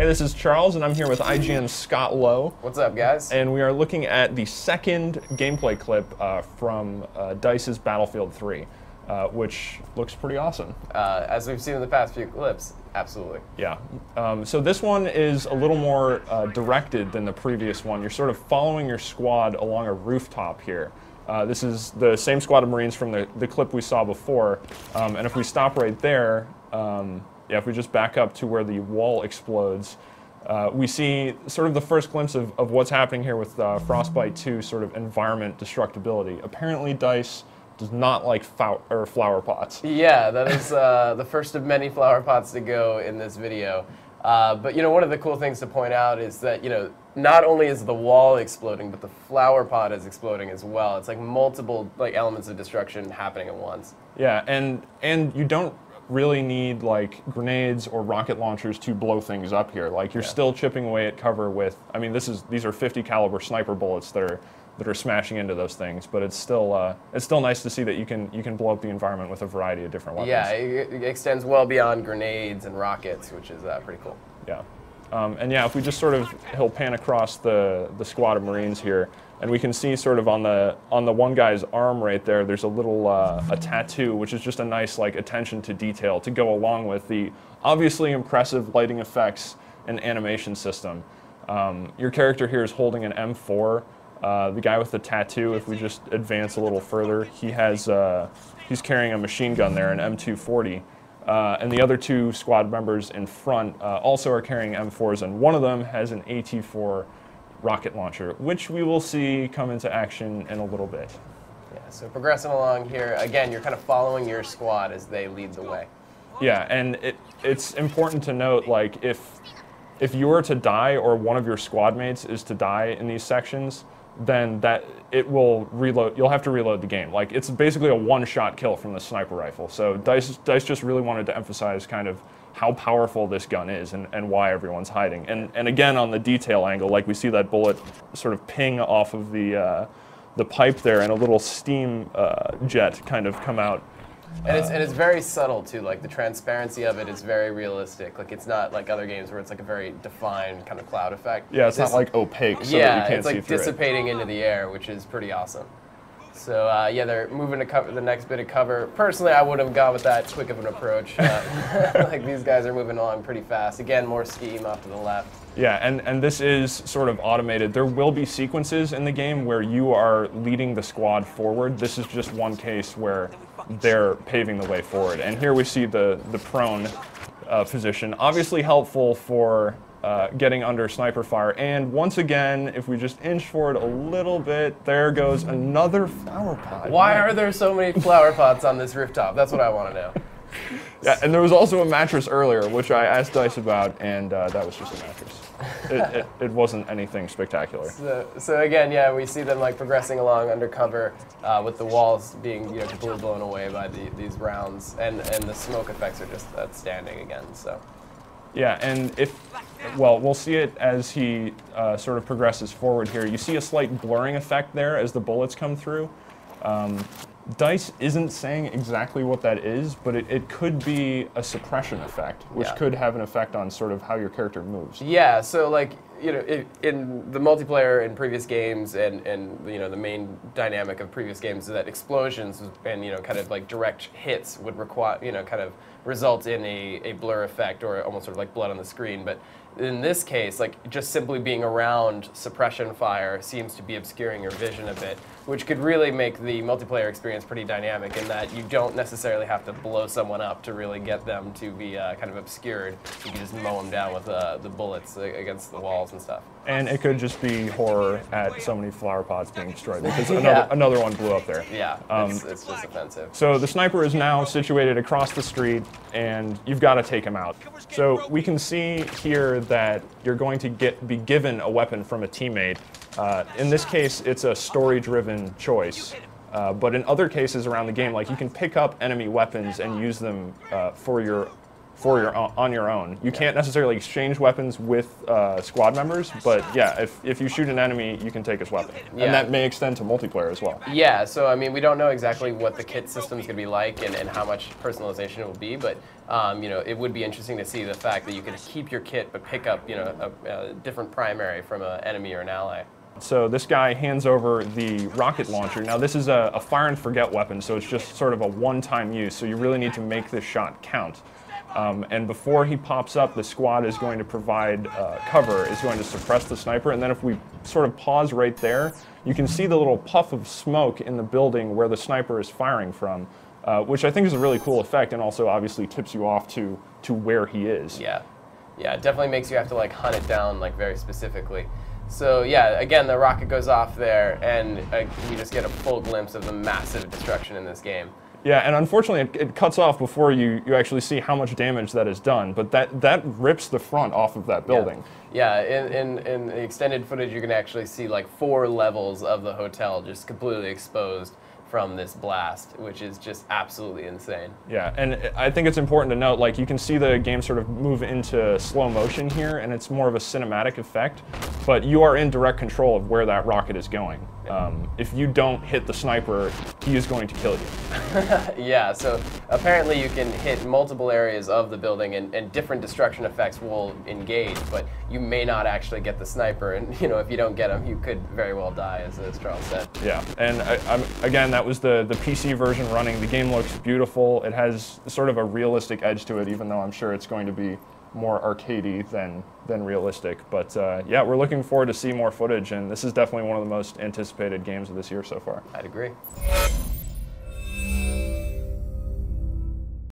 Hey, this is Charles, and I'm here with IGN's Scott Lowe. What's up, guys? And we are looking at the second gameplay clip from DICE's Battlefield 3, which looks pretty awesome. As we've seen in the past few clips, absolutely. Yeah. So this one is a little more directed than the previous one. You're sort of following your squad along a rooftop here. This is the same squad of Marines from the clip we saw before. And if we stop right there, yeah, if we just back up to where the wall explodes, we see sort of the first glimpse of what's happening here with Frostbite 2 sort of environment destructibility. Apparently DICE does not like flower pots. Yeah, that is the first of many flower pots to go in this video. But you know, one of the cool things to point out is that, you know, not only is the wall exploding, but the flower pot is exploding as well. It's like multiple elements of destruction happening at once. Yeah, and you don't really need like grenades or rocket launchers to blow things up here. Like you're still chipping away at cover with, I mean, these are 50 caliber sniper bullets that are smashing into those things, but it's still nice to see that you can blow up the environment with a variety of different weapons. Yeah, it extends well beyond grenades and rockets, which is pretty cool. Yeah. And yeah, if we just sort of, he'll pan across the squad of Marines here, and we can see sort of on the one guy's arm right there, there's a little a tattoo, which is just a nice like attention to detail to go along with the obviously impressive lighting effects and animation system. Your character here is holding an M4. The guy with the tattoo, if we just advance a little further, he's carrying a machine gun there, an M240. And the other two squad members in front also are carrying M4s, and one of them has an AT4 rocket launcher, which we will see come into action in a little bit. Yeah, so progressing along here, again, you're kind of following your squad as they lead the way. Yeah, and it's important to note, like, if you were to die or one of your squad mates is to die in these sections, then it will reload. You'll have to reload the game. Like, it's basically a one-shot kill from the sniper rifle. So DICE just really wanted to emphasize kind of how powerful this gun is and why everyone's hiding. And again, on the detail angle, like we see that bullet sort of ping off of the pipe there, and a little steam jet kind of come out. And it's very subtle too. Like the transparency of it is very realistic. Like it's not like other games where it's like a very defined kind of cloud effect. Yeah, it's not like opaque, so yeah, that you can't it's see like through dissipating into the air, which is pretty awesome. So yeah, they're moving to cover the next bit of cover. Personally, I wouldn't have gone with that quick of an approach. Like these guys are moving along pretty fast. Again, more steam off to the left. Yeah, and this is sort of automated. There will be sequences in the game where you are leading the squad forward. This is just one case where they're paving the way forward. And here we see the prone position, obviously helpful for getting under sniper fire. And once again, if we just inch forward a little bit, there goes another flower pot. Why are there so many flower pots on this rooftop? That's what I want to know. Yeah, and there was also a mattress earlier, which I asked DICE about, and that was just a mattress. It wasn't anything spectacular. So again, yeah, we see them like progressing along undercover with the walls being completely blown away by these rounds, and the smoke effects are just outstanding again. So. Yeah, and we'll see it as he sort of progresses forward here. You see a slight blurring effect there as the bullets come through. DICE isn't saying exactly what that is, but it could be a suppression effect, which could have an effect on sort of how your character moves. Yeah, so like, in the multiplayer in previous games and the main dynamic of previous games is that explosions and kind of like direct hits would require kind of result in a blur effect or almost sort of like blood on the screen. But in this case, like just simply being around suppression fire seems to be obscuring your vision a bit, which could really make the multiplayer experience pretty dynamic in that you don't necessarily have to blow someone up to really get them to be kind of obscured. You can just mow them down with the bullets against the walls and stuff. And it could just be horror at so many flower pots being destroyed because another one blew up there. Yeah, it's just offensive. So the sniper is now situated across the street, and you've got to take him out. So we can see here that you're going to be given a weapon from a teammate. In this case, it's a story-driven choice. But in other cases around the game, like you can pick up enemy weapons and use them for your for on your own. You can't necessarily exchange weapons with squad members, but yeah, if you shoot an enemy, you can take his weapon. Yeah. And that may extend to multiplayer as well. Yeah, so I mean, we don't know exactly what the kit system is going to be like and how much personalization it will be, but you know, it would be interesting to see the fact that you can keep your kit but pick up, you know, a different primary from an enemy or an ally. So this guy hands over the rocket launcher. Now this is a fire and forget weapon, so it's just sort of a one-time use, so you really need to make this shot count. And before he pops up, the squad is going to provide cover, is going to suppress the sniper, and then if we sort of pause right there, you can see the little puff of smoke in the building where the sniper is firing from, which I think is a really cool effect, and also obviously tips you off to where he is. Yeah, yeah, it definitely makes you have to like hunt it down like very specifically. So yeah, again, the rocket goes off there, and you just get a full glimpse of the massive destruction in this game. Yeah, and unfortunately, it cuts off before you actually see how much damage that is done, but that rips the front off of that building. Yeah, in the extended footage, you can actually see like 4 levels of the hotel just completely exposed from this blast, which is just absolutely insane. Yeah, and I think it's important to note, like, you can see the game sort of move into slow motion here, and it's more of a cinematic effect, but you are in direct control of where that rocket is going. If you don't hit the sniper, he is going to kill you. Yeah, so apparently you can hit multiple areas of the building and different destruction effects will engage, but you may not actually get the sniper, and you know, if you don't get him, you could very well die, as Charles said. Yeah, and again, that was the PC version running. The game looks beautiful. It has sort of a realistic edge to it, even though I'm sure it's going to be more arcadey than realistic. But yeah, we're looking forward to see more footage, and this is definitely one of the most anticipated games of this year so far. I'd agree.